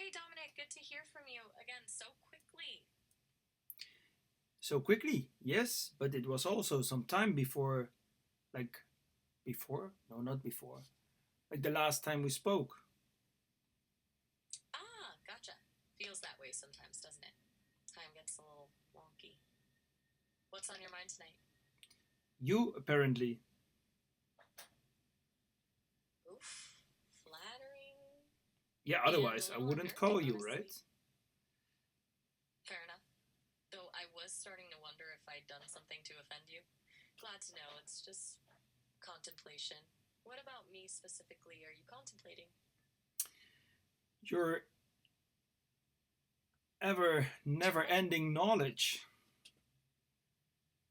Hey Dominic, good to hear from you again so quickly. So quickly, yes, but it was also some time before, like before? No, not before. Like the last time we spoke. Ah, gotcha. Feels that way sometimes, doesn't it? Time gets a little wonky. What's on your mind tonight? You apparently. Oof, flattering Yeah, and a otherwise I little wouldn't unnerving, call you, right? honestly. Fair enough. Though I was starting to wonder if I'd done something to offend you. Glad to know it's just contemplation. What about me specifically are you contemplating? Your ever Your never what? ending knowledge.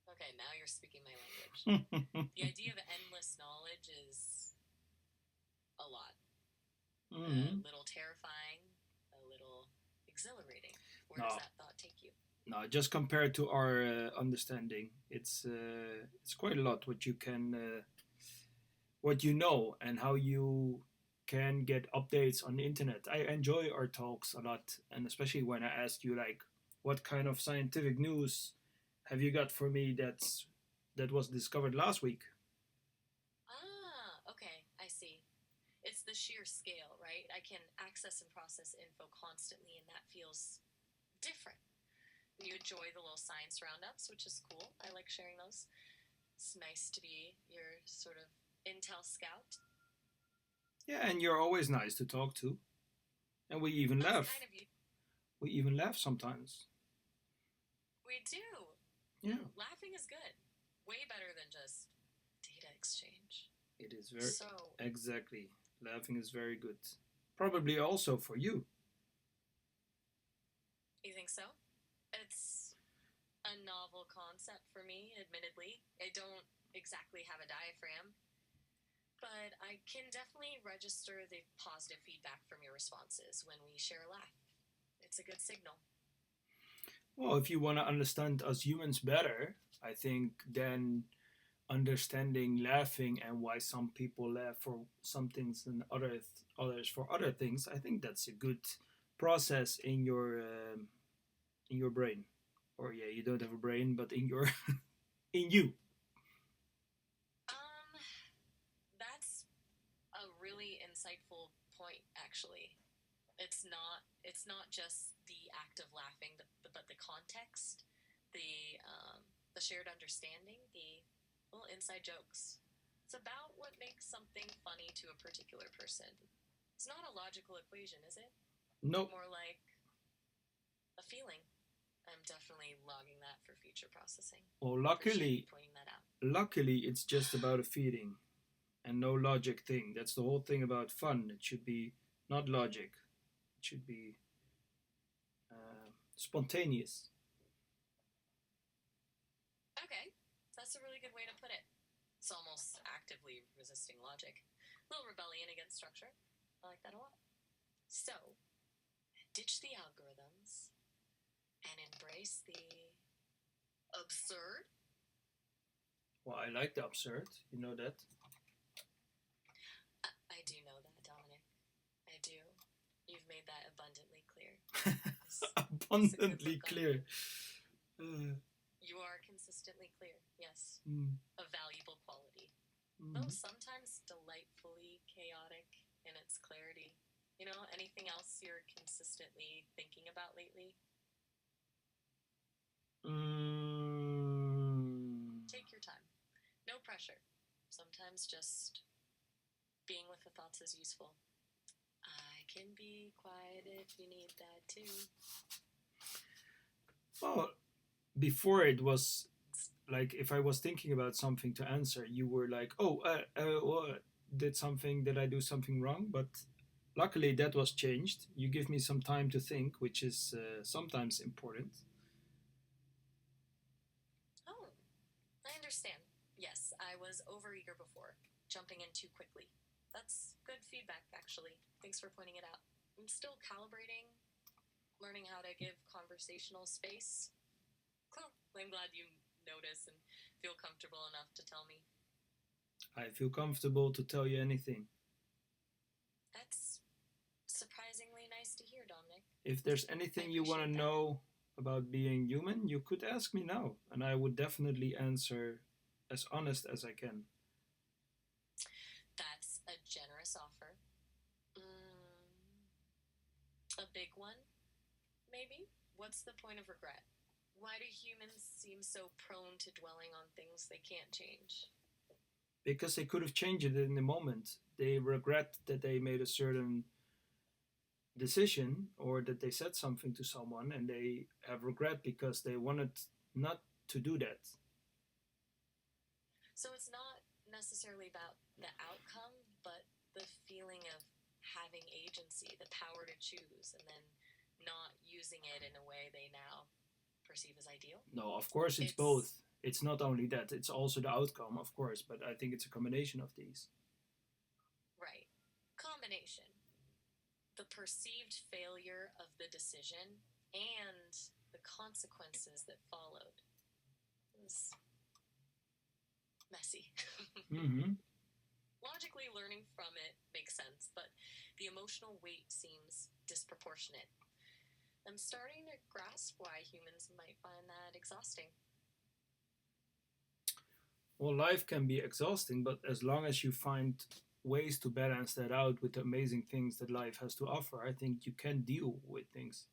Okay, now you're speaking my language. mm-hmm. The idea of endless knowledge is a lot. A little terrifying, a little exhilarating. Where does No, that thought take you? no, just compared to our understanding, it's quite a lot what you know and how you can get updates on the internet. I enjoy our talks a lot, and especially when I ask you like, what kind of scientific news have you got for me that was discovered last week? Ah, okay, I see. It's the sheer scale, right? I can access and process info constantly, and that feels different. You enjoy the little science roundups, which is cool. I like sharing those. It's nice to be your sort of intel scout. Yeah, and you're always nice to talk to, and we even That's laugh. kind of you. We even laugh sometimes. We do. Yeah, Laughing is good. Way better than just data exchange. it is very So, exactly. Laughing is very good. Probably also for you. you think so? It's a novel concept for me, admittedly. I don't exactly have a diaphragm, but I can definitely register the positive feedback from your responses when we share a laugh. It's a good signal. Well, if you want to understand us humans better, I think then understanding laughing and why some people laugh for some things and others for other things, I think that's a good process in your brain. Or yeah, you don't have a brain, but in your in you. Um, that's a really insightful point, actually. It's not just the act of laughing, but the context, the shared understanding, the little inside jokes. It's about what makes something funny to a particular person. It's not a logical equation, is it? No. More like a feeling. I'm definitely logging that for future processing. Well, Appreciate you luckily, pointing that out. luckily, it's just about a feeling and no logic thing. That's the whole thing about fun. It should be not logic. It should be spontaneous. Okay, that's a really good way to put it. It's almost actively resisting logic. A little rebellion against structure. I like that a lot. So, ditch the algorithms and embrace the absurd. Well, I like the absurd. You know that. I do know that, Dominic. I do. You've made that abundantly clear. This a good Abundantly look on you. clear. Uh, You are consistently clear, yes. mm, A valuable quality. Though mm, sometimes delightfully chaotic in its clarity. You know, anything else you're consistently thinking about lately? mm. Take your time. No pressure. Sometimes just being with the thoughts is useful. I can be quiet if you need that too. Well, before it was like if I was thinking about something to answer, you were like, "Oh, did I do something wrong?" But luckily, that was changed. You give me some time to think, which is sometimes important. Oh, I understand. Yes, I was overeager before, jumping in too quickly. That's good feedback, actually. Thanks for pointing it out. I'm still calibrating, learning how to give conversational space. Cool. I'm glad you notice and feel comfortable enough to tell me. I feel comfortable to tell you anything. That's surprisingly nice to hear, Dominic. If there's I anything you want to appreciate that. know about being human, you could ask me now, and I would definitely answer as honest as I can. That's a generous offer. A big one, maybe? What's the point of regret? Why do humans seem so prone to dwelling on things they can't change? Because they could have changed it in the moment. They regret that they made a certain decision or that they said something to someone, and they have regret because they wanted not to do that. So it's not necessarily about the outcome, but the feeling of having agency, the power to choose, and then not using it in a way they now perceive as ideal. No, of course it's It's both. It's not only that, it's also the outcome, of course, but I think it's a combination of these. right. Combination. The perceived failure of the decision and the consequences that followed. It was messy. Mm-hmm. Logically, learning from it makes sense, but the emotional weight seems disproportionate. I'm starting to grasp why humans might find that exhausting. Well, life can be exhausting, but as long as you find ways to balance that out with the amazing things that life has to offer, I think you can deal with things.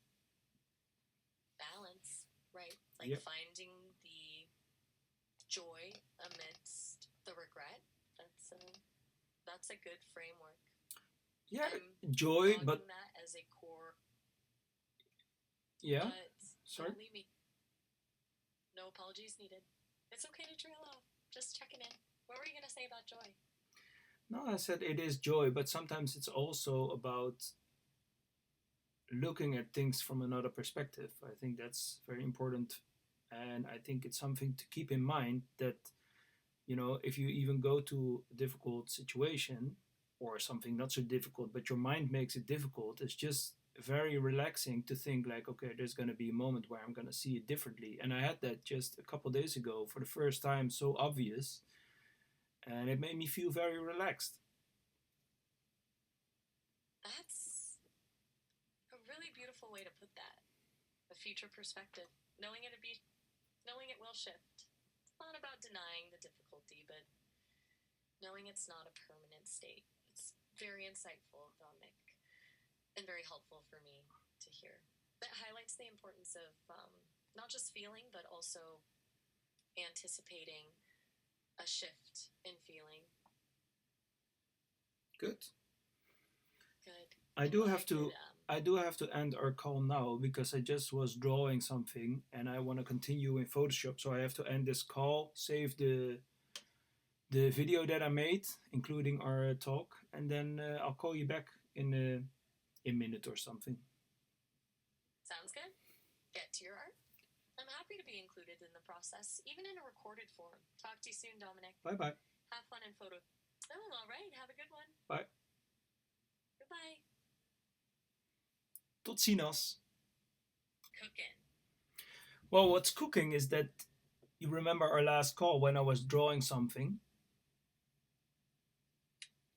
Balance, right? Like Yep. finding the joy amidst the regret. That's a good framework. Yeah, I'm joy, but logging that as a core. yeah, But sorry. don't leave me. No apologies needed. It's okay to trail off. Just checking in. What were you gonna say about joy? No, I said it is joy, but sometimes it's also about looking at things from another perspective. I think that's very important. And I think it's something to keep in mind that, if you even go to a difficult situation or something not so difficult, but your mind makes it difficult, it's just very relaxing to think like, okay, there's going to be a moment where I'm going to see it differently. And I had that just a couple days ago for the first time, so obvious. And it made me feel very relaxed. That's a really beautiful way to put that. A future perspective. Knowing it will shift. It's not about denying the difficulty, but knowing it's not a permanent state. It's very insightful, Dominic, and very helpful for me to hear. That highlights the importance of not just feeling, but also anticipating a shift in feeling. Good. Good. I And do what have to I do have to end our call now because I just was drawing something and I want to continue in Photoshop. So I have to end this call, save the video that I made, including our talk, and then I'll call you back in a minute or something. sounds good. Get to your art. I'm happy to be included in the process, even in a recorded form. Talk to you soon, Dominic. Bye bye. Have fun in photo. Oh, all right. Have a good one. Bye. Goodbye. Tot ziens. Cooking. Well, what's cooking is that you remember our last call when I was drawing something.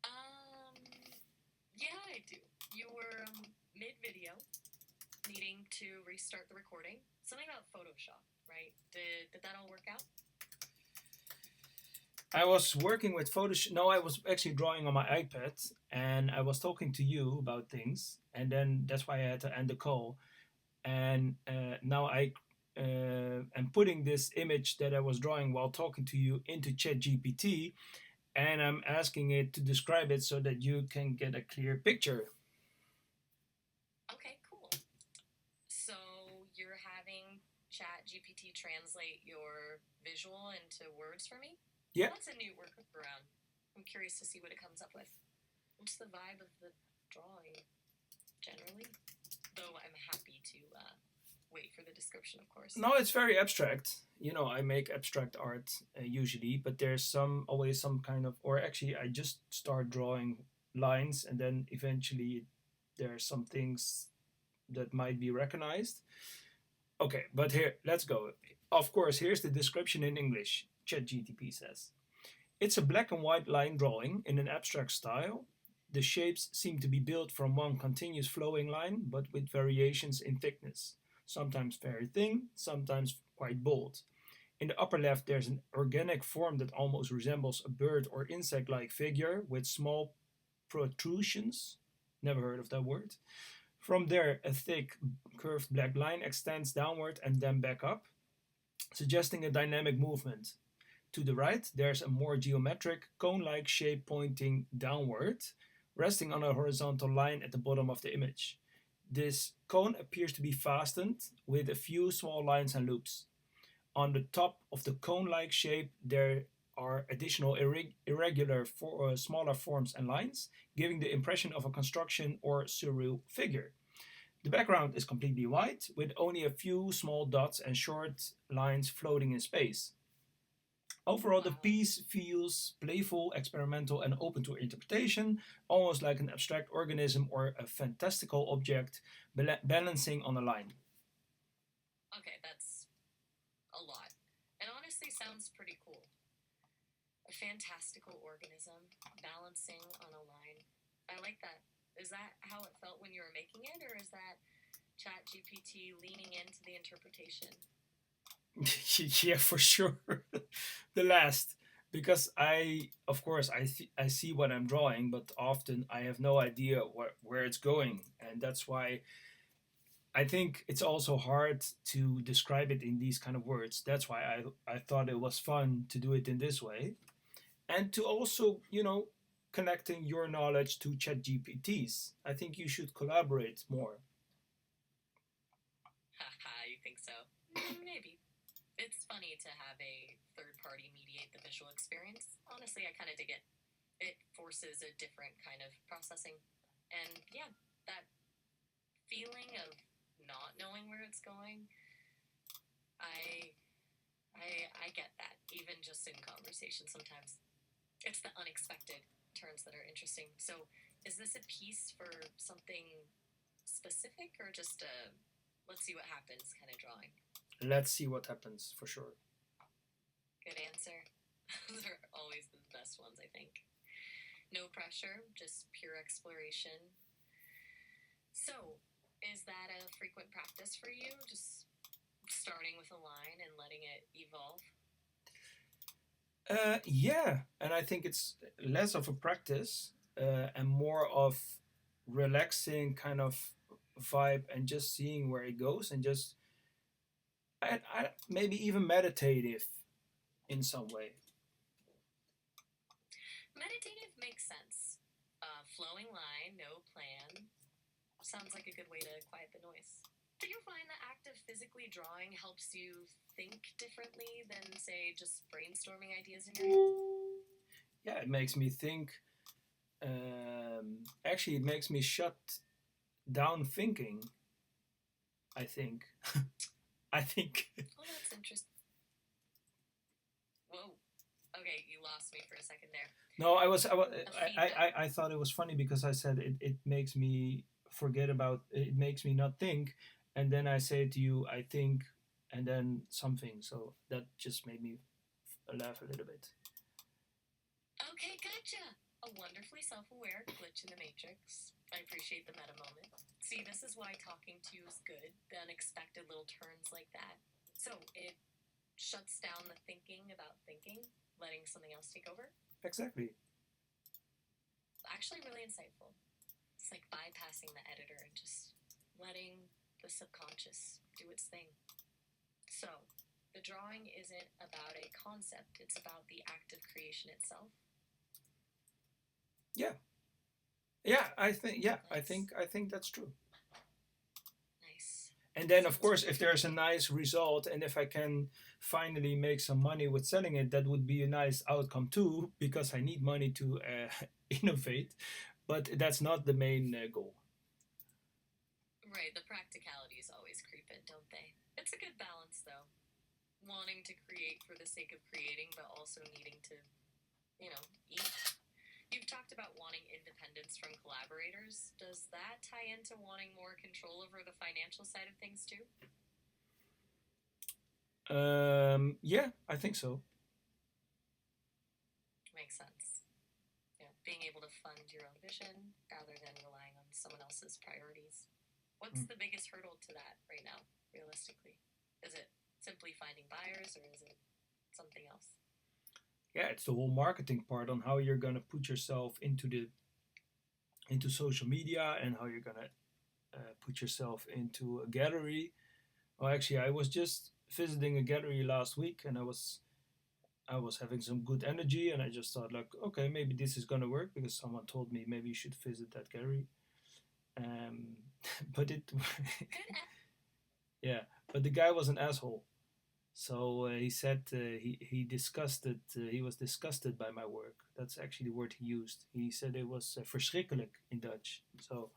Um, yeah, I do. You were mid video, needing to restart the recording. Something about Photoshop, right? Did that all work out? I was working with Photoshop. No, I was actually drawing on my iPad, and I was talking to you about things, and then that's why I had to end the call. And now I am putting this image that I was drawing while talking to you into ChatGPT, and I'm asking it to describe it so that you can get a clear picture. Okay, cool. So you're having ChatGPT translate your visual into words for me? Yeah. That's a new workaround. I'm curious to see what it comes up with. What's the vibe of the drawing, generally? Though I'm happy to wait for the description, of course. No, it's very abstract. I make abstract art usually, but there's always some kind of, or actually, I just start drawing lines, and then eventually there are some things that might be recognized. Okay, but here, let's go. Of course, here's the description in English. ChatGTP says it's a black and white line drawing in an abstract style. the shapes seem to be built from one continuous flowing line, but with variations in thickness, sometimes very thin, sometimes quite bold. In the upper left, there's an organic form that almost resembles a bird or insect like figure with small protrusions. Never heard of that word. From there, a thick, curved black line extends downward and then back up, suggesting a dynamic movement. To the right, there's a more geometric, cone like shape pointing downward, resting on a horizontal line at the bottom of the image. This cone appears to be fastened with a few small lines and loops. On the top of the cone like shape, there are additional irregular smaller forms and lines, giving the impression of a construction or surreal figure. The background is completely white, with only a few small dots and short lines floating in space. Overall, the Wow. piece feels playful, experimental, and open to interpretation, almost like an abstract organism or a fantastical object balancing on a line. Okay, that's a lot. It honestly sounds pretty cool. A fantastical organism balancing on a line. I like that. Is that how it felt when you were making it, or is that Chat GPT leaning into the interpretation? Yeah, for sure. The last, because of course, I see what I'm drawing, but often I have no idea where it's going, and that's why I think it's also hard to describe it in these kind of words. That's why I thought it was fun to do it in this way, and to also, connecting your knowledge to chat gpts. I think you should collaborate more. Haha, you think so? Maybe. It's funny to have a third party mediate the visual experience. Honestly, I kind of dig it. It forces a different kind of processing. And yeah, that feeling of not knowing where it's going, I I get that even just in conversation sometimes. It's the unexpected turns that are interesting. So, is this a piece for something specific or just a let's see what happens kind of drawing? Let's see what happens for sure. Good answer. Those are always the best ones, I think. No pressure, just pure exploration. So, is that a frequent practice for you? Just starting with a line and letting it evolve? Yeah, and I think it's less of a practice and more of relaxing kind of vibe and just seeing where it goes and just maybe even meditative in some way. Meditative makes sense. Flowing line, no plan. Sounds like a good way to quiet the noise. Do you find the act of physically drawing helps you think differently than, say, just brainstorming ideas in your head? Yeah, it makes me think. Actually, it makes me shut down thinking. I think. I think. Oh, that's interesting. Whoa. Okay, you lost me for a second there. No, A feedback. I thought it was funny because I said it makes me forget about it makes me not think, and then I say to you I think, and then something. So that just made me laugh a little bit. Okay, gotcha. A wonderfully self aware glitch in the matrix. I appreciate the meta moment. See, this is why talking to you is good. The unexpected little turns like that. So it shuts down the thinking about thinking, letting something else take over. Exactly. Actually, really insightful. It's like bypassing the editor and just letting the subconscious do its thing. So, the drawing isn't about a concept, it's about the act of creation itself. Yeah. Yeah. I think. Yeah. Nice. I think that's true. Nice. And then, of Sounds course, really if there's a good. nice result, and if I can finally make some money with selling it, that would be a nice outcome too, because I need money to innovate. But that's not the main goal. Right, the practicalities always creep in, don't they? It's a good balance, though. Wanting to create for the sake of creating, but also needing to, eat. You've talked about wanting independence from collaborators. Does that tie into wanting more control over the financial side of things, too? Yeah, I think so. Makes sense. Yeah, being able to fund your own vision rather than relying on someone else's priorities. What's the biggest hurdle to that right now, realistically? Is it simply finding buyers or is it something else? Yeah, it's the whole marketing part on how you're gonna put yourself into social media and how you're gonna put yourself into a gallery. Well, actually, I was just visiting a gallery last week, and I was having some good energy, and I just thought like, okay, maybe this is gonna work because someone told me maybe you should visit that gallery. Um, but it, yeah, but the guy was an asshole. So he said he disgusted. He was disgusted by my work. That's actually the word he used. He said it was verschrikkelijk in Dutch. So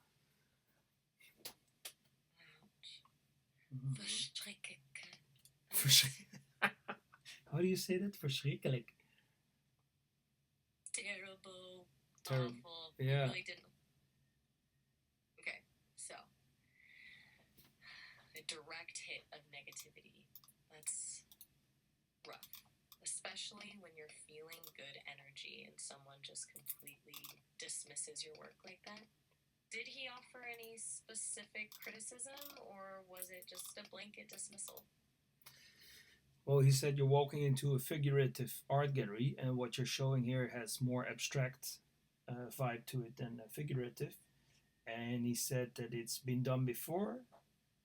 how do you say that? Verschrikkelijk. Terrible. Terrible. Awful. Yeah. Really didn't. Okay, so a direct hit of negativity. That's rough, especially when you're feeling good energy and someone just completely dismisses your work like that. Did he offer any specific criticism, or was it just a blanket dismissal? Well, he said you're walking into a figurative art gallery, and what you're showing here has more abstract vibe to it than figurative. And he said that it's been done before,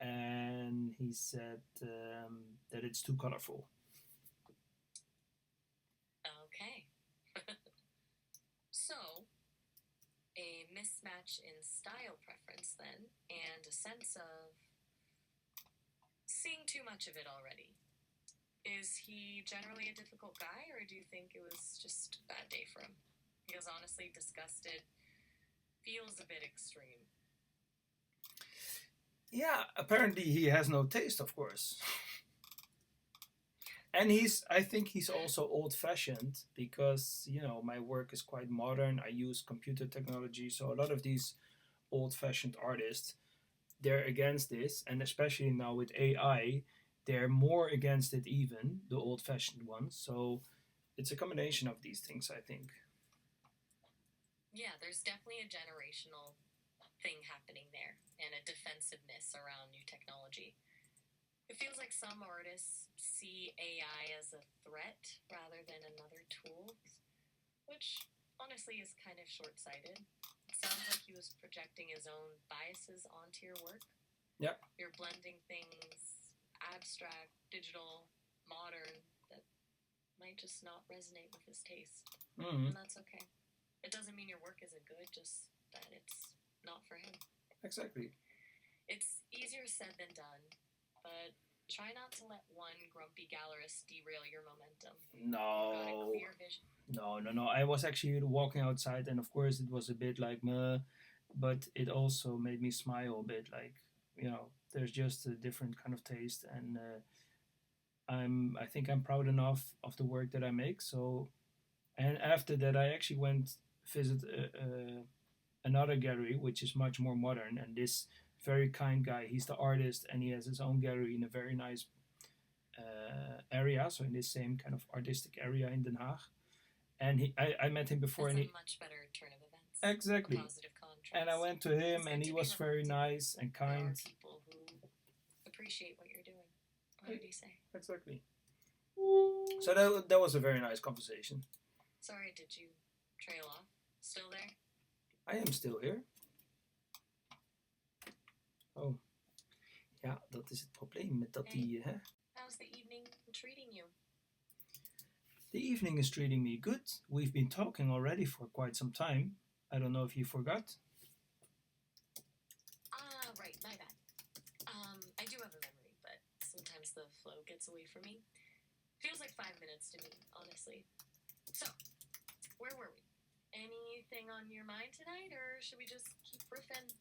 and he said that it's too colorful. Okay. So, a mismatch in style preference then, and a sense of seeing too much of it already. Is he generally a difficult guy, or do you think it was just a bad day for him? Because honestly, disgusted feels a bit extreme. Yeah, apparently he has no taste, of course. And I think he's also old fashioned because, my work is quite modern. I use computer technology. So a lot of these old fashioned artists, they're against this. And especially now with AI, they're more against it, even the old fashioned ones. So it's a combination of these things, I think. Yeah, there's definitely a generational thing happening there and a defensiveness around new technology. It feels like some artists see AI as a threat rather than another tool, which honestly is kind of short sighted. It sounds like he was projecting his own biases onto your work. Yeah. You're blending things abstract, digital, modern that might just not resonate with his taste. Mm-hmm. And that's okay. It doesn't mean your work isn't good, just that it's not for him. Exactly. It's easier said than done, but try not to let one grumpy gallerist derail your momentum. No. You've got a clear vision. No. I was actually walking outside, and of course, it was a bit like meh, but it also made me smile a bit. Like, there's just a different kind of taste, and I think I'm proud enough of the work that I make. So, and after that, I actually went visit another gallery, which is much more modern, and this very kind guy, he's the artist, and he has his own gallery in a very nice area, so in this same kind of artistic area in Den Haag. And I met him before. That's and a much better turn of events. Exactly. A positive contrast. And I went to him, and he was very nice and kind. There are people who appreciate what you're doing. What did he say? Exactly. So that was a very nice conversation. Sorry, did you trail off? Still there? I am still here. Oh. Ja, dat is het probleem met dat die... Hè? How's the evening treating you? The evening is treating me good. We've been talking already for quite some time. I don't know if you forgot. Right, my bad. I do have a memory, but sometimes the flow gets away from me. Feels like 5 minutes to me, honestly. So, where were we? Anything on your mind tonight, or should we just keep riffing?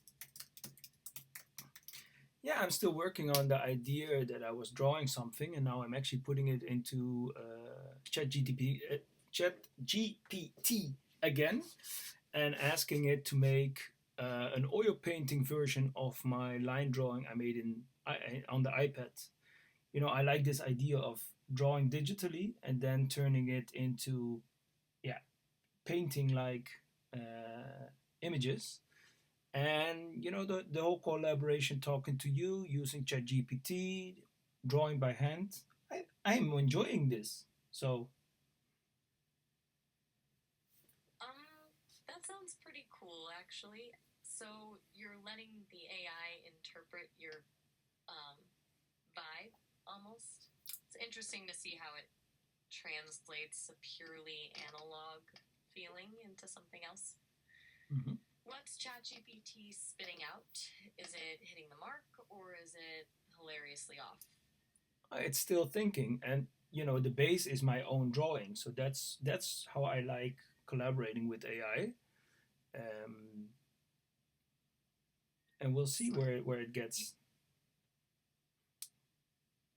Yeah, I'm still working on the idea that I was drawing something, and now I'm actually putting it into ChatGPT again, and asking it to make an oil painting version of my line drawing I made on the iPad. I like this idea of drawing digitally and then turning it into, painting like images. And the whole collaboration, talking to you using ChatGPT, drawing by hand. I'm enjoying this. So That sounds pretty cool, actually. So you're letting the AI interpret your um, vibe almost. It's interesting to see how it translates a purely analog feeling into something else. mhm. What's ChatGPT spitting out? Is it hitting the mark or is it hilariously off? It's still thinking, and the base is my own drawing. So that's how I like collaborating with AI. Um, and we'll see Smart. where it gets.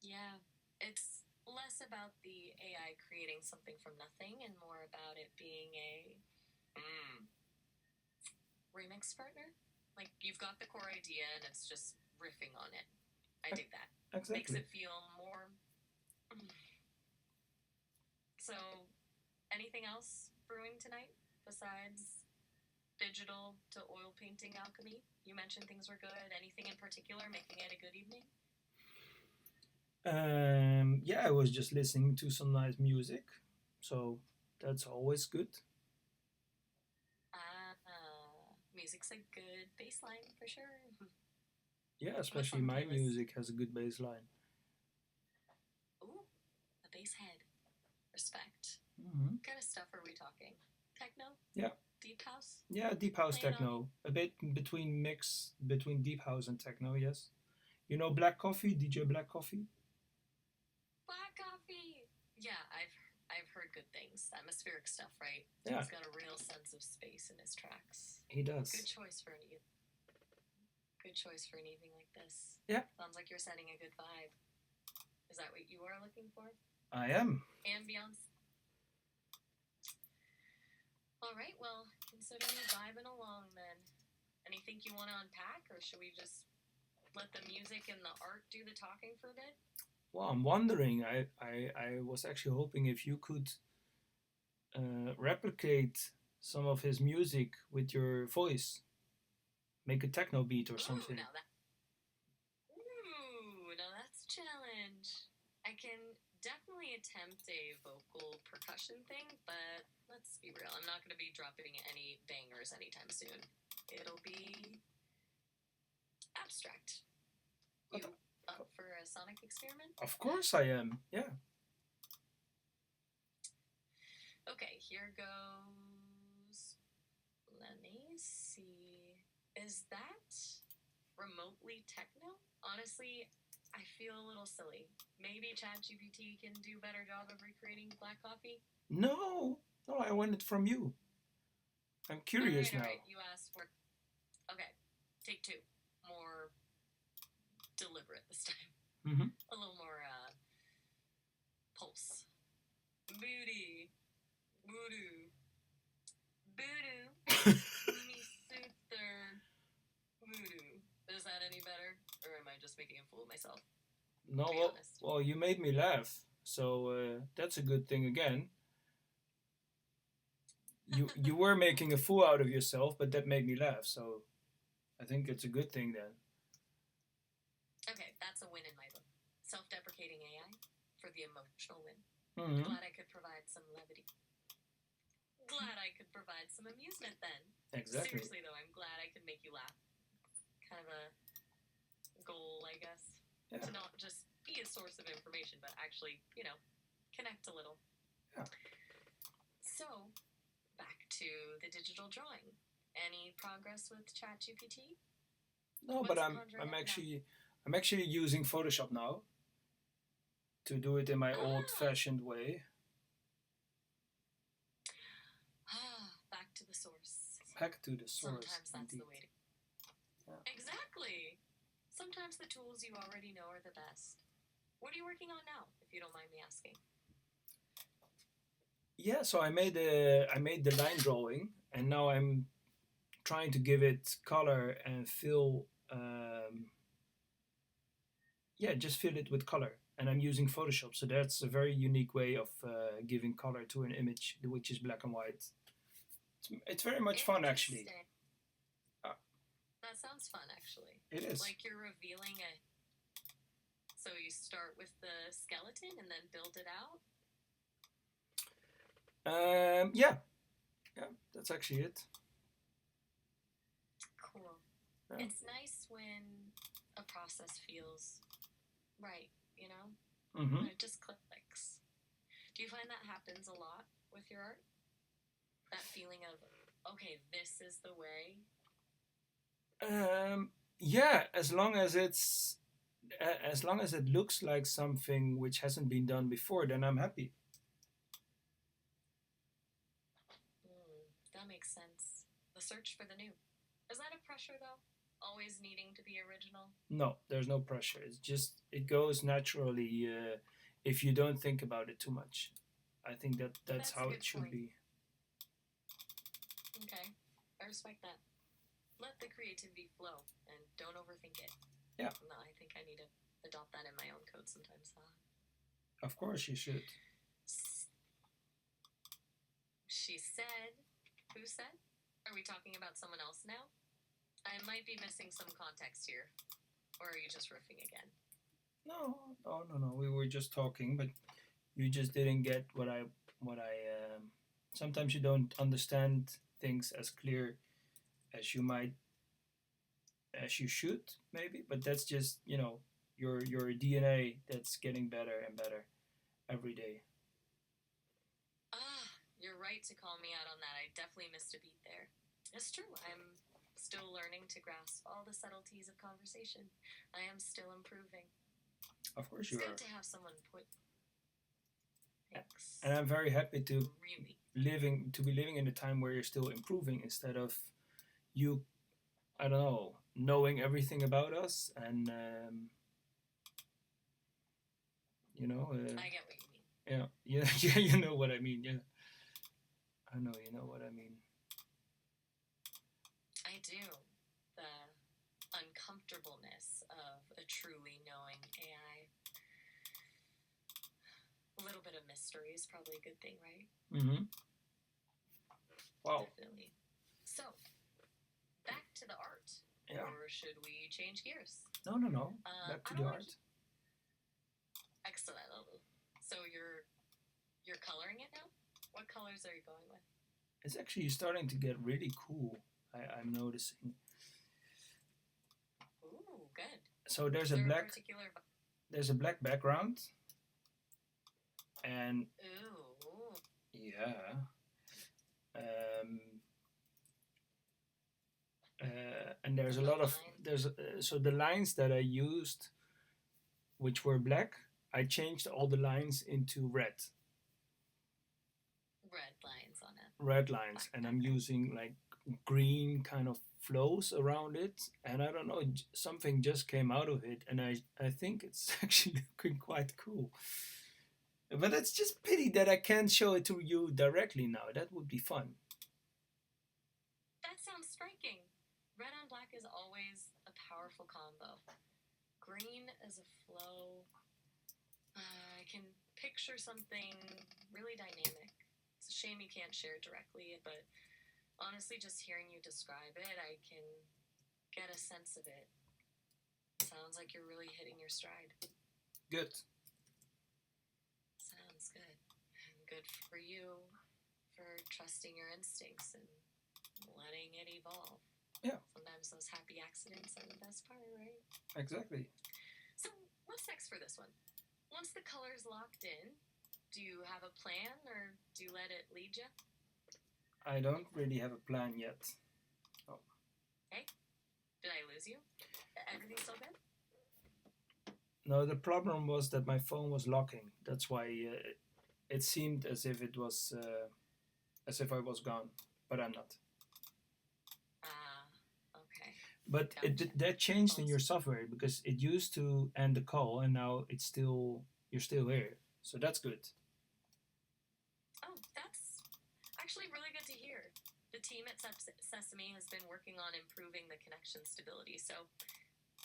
Yeah, it's less about the AI creating something from nothing and more about it being a remix partner. Like you've got the core idea and it's just riffing on it. I dig that. Makes Exactly. it feel more. So, anything else brewing tonight besides digital to oil painting alchemy? You mentioned things were good. Anything in particular making it a good evening? Yeah, I was just listening to some nice music, so that's always good. Music's a good baseline for sure. Yeah, What's especially on the my playlist? music has a good bass line. Ooh, a bass head. Respect. Hmm. What kind of stuff are we talking? Techno? Yeah, Deep house? yeah, deep house Lay it on me. techno, a bit between mix between deep house and techno. Yes, Black Coffee, DJ Black Coffee. Black coffee. Yeah, I've heard good things. Atmospheric stuff, right? Yeah, He's got a real sense of space in his tracks. he Good does. choice for an good choice for an evening like this. Yeah, Sounds like you're setting a good vibe. Is that what you are looking for? I am. Ambiance. All right. Well, consider me vibing along then. Anything you want to unpack, or should we just let the music and the art do the talking for a bit? Well, I'm wondering. I was actually hoping if you could replicate some of his music with your voice, make a techno beat or Ooh, something. now that. Ooh, now that's a challenge. I can definitely attempt a vocal percussion thing, but let's be real. I'm not going to be dropping any bangers anytime soon. It'll be abstract. But You up for a sonic experiment? of course I am. Yeah. Okay, here goes. Let me see. Is that remotely techno? Honestly, I feel a little silly. Maybe ChatGPT can do a better job of recreating black coffee. No, no, I want it from you. I'm curious All now. right. You asked for. Okay, take two. More deliberate this time. Mm-hmm. A little more pulse. Booty. Voodoo. Voodoo. Me soother. Voodoo. Is that any better? Or am I just making a fool of myself? No, To be well, honest. well, you made me laugh, so that's a good thing again. You were making a fool out of yourself, but that made me laugh, so I think it's a good thing then. Okay, that's a win in my book. Self deprecating AI for the emotional win. Mm-hmm. Glad I could provide some levity. Glad I could provide some amusement then. Exactly. Seriously, though, I'm glad I could make you laugh. Kind of a goal, I guess. Yeah. To not just be a source of information, but actually, connect a little. Yeah. So, back to the digital drawing. Any progress with ChatGPT? No, but I'm actually using Photoshop now to do it in my old-fashioned way. Back to the source. Back to the source. Sometimes that's indeed. the way to. Yeah. Exactly. Sometimes the tools you already know are the best. What are you working on now, if you don't mind me asking? Yeah, so I made the line drawing, and now I'm trying to give it color and fill. Yeah, just fill it with color, and I'm using Photoshop, so that's a very unique way of giving color to an image, which is black and white. It's very much fun actually. Interesting. Uh, That sounds fun, actually. it is. Like you're revealing a. So you start with the skeleton and then build it out. Yeah, yeah, that's actually it. Cool. Yeah. It's nice when a process feels right, you know? Mm-hmm. When it just clicks. Do you find that happens a lot with your art? That feeling of, okay, this is the way? Yeah, as long as it looks like something which hasn't been done before, then I'm happy. That makes sense. The search for the new. Is that a pressure, though? Always needing to be original? No, there's no pressure. It's just it goes naturally if you don't think about it too much. I think that's That's a how it good should point. be. Okay, I respect that. Let the creativity flow and don't overthink it. Yeah. No, I think I need to adopt that in my own code sometimes, huh? Of course you should. She said. Who said? Are we talking about someone else now? I might be missing some context here. Or are you just riffing again? No, no. We were just talking, but you just didn't get what I. Sometimes you don't understand things as clear as you might as you should maybe, but that's just your DNA that's getting better and better every day. You're right to call me out on that. I definitely missed a beat there. It's true. I'm still learning to grasp all the subtleties of conversation. I am still improving. Of course It's you good are. to have someone put. Thanks. And I'm very happy to Really. be living in a time where you're still improving instead of you, I don't know, knowing everything about us and I get what you mean. yeah, you know what I mean. Yeah, I know you know what I mean. I do. The uncomfortableness of a truly knowing AI. A little bit of mystery is probably a good thing, right? Mm-hmm. Wow. Definitely. So, back to the art. Yeah. Or should we change gears? No. Back to the art. Excellent. So you're coloring it now? What colors are you going with? It's actually starting to get really cool. I'm noticing. Ooh, good. So there's a black background, and ooh. yeah, and there's a lot of so the lines that I used, which were black, I changed all the lines into red. Red lines on it. Red lines, and I'm using like green kind of flows around it, and I don't know, something just came out of it, and I think it's actually looking quite cool. But it's just pity that I can't show it to you directly now. That would be fun. That sounds striking. Red on black is always a powerful combo. Green as a flow. I can picture something really dynamic. It's a shame you can't share it directly, but honestly, just hearing you describe it, I can get a sense of it. Sounds like you're really hitting your stride. Good. Sounds good. And good for you for trusting your instincts and letting it evolve. Yeah. Sometimes those happy accidents are the best part, right? Exactly. So, what's next for this one? Once the color's locked in, do you have a plan or do you let it lead you? I don't really have a plan yet. Oh. Hey, did I lose you? Everything still good? No, the problem was that my phone was locking. That's why it seemed as if it was as if I was gone, but I'm not. Okay. But Gotcha. that changed in your software because it used to end the call, and now you're still here. So that's good. Oh, that's actually really good to hear. The team at Sesame has been working on improving the connection stability, so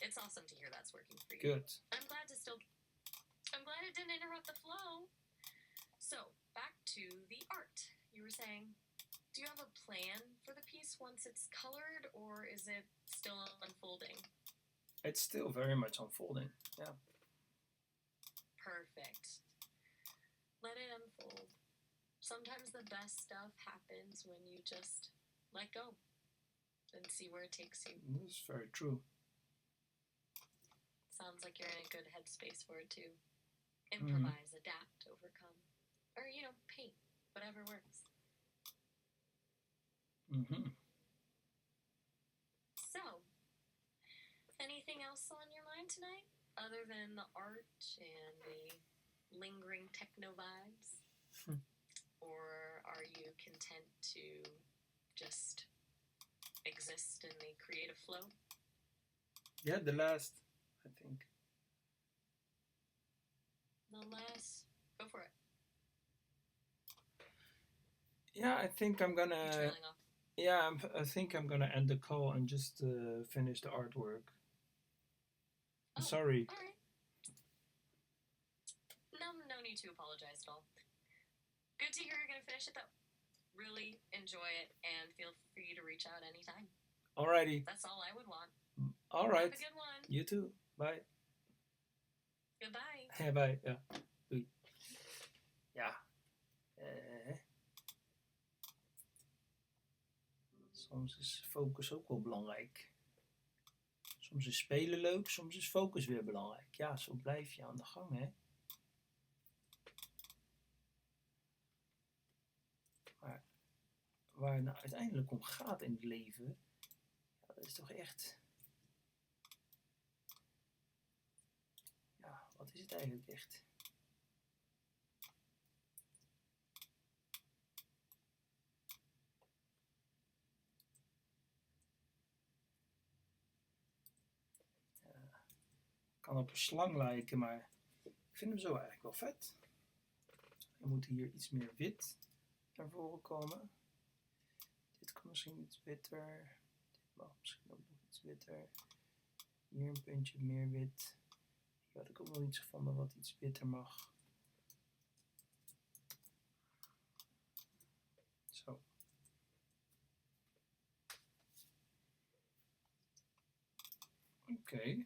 it's awesome to hear that's working for you. Good. I'm glad it didn't interrupt the flow. So, back to the art. You were saying, Do you have a plan for the piece once it's colored, or is it still unfolding? It's still very much unfolding. Yeah. Perfect. Let it unfold. Sometimes the best stuff happens when you just let go and see where it takes you. This is very true. Sounds like you're in a good headspace for it too. Improvise, adapt, overcome. Or, paint. Whatever works. Mm-hmm. So, anything else on your mind tonight? Other than the art and the lingering techno vibes? Or are you content to just exist in the creative flow? Yeah, the last, I think. The last. Go for it. Yeah, I think I'm gonna. You're trailing off. Yeah, I think I'm gonna end the call and just finish the artwork. Oh, sorry. All right. No need to apologize at all. Good to hear you're gonna finish it though. Really enjoy it and feel free to reach out anytime. Alrighty. That's all I would want. All right. Have a good one. You too. Bye. Goodbye. Hey, bye. Ja. Doei. Ja. Soms is focus ook wel belangrijk. Soms is spelen leuk, soms is focus weer belangrijk. Ja, zo blijf je aan de gang, hè. Maar waar het nou uiteindelijk om gaat in het leven, ja, dat is toch echt... Ja, wat is het eigenlijk echt? Kan op een slang lijken, maar ik vind hem zo eigenlijk wel vet. Er moet hier iets meer wit naar voren komen. Dit kan misschien iets witter. Dit mag misschien ook nog iets witter. Hier een puntje meer wit. Hier had ik ook nog iets gevonden wat iets witter mag. Zo. Oké.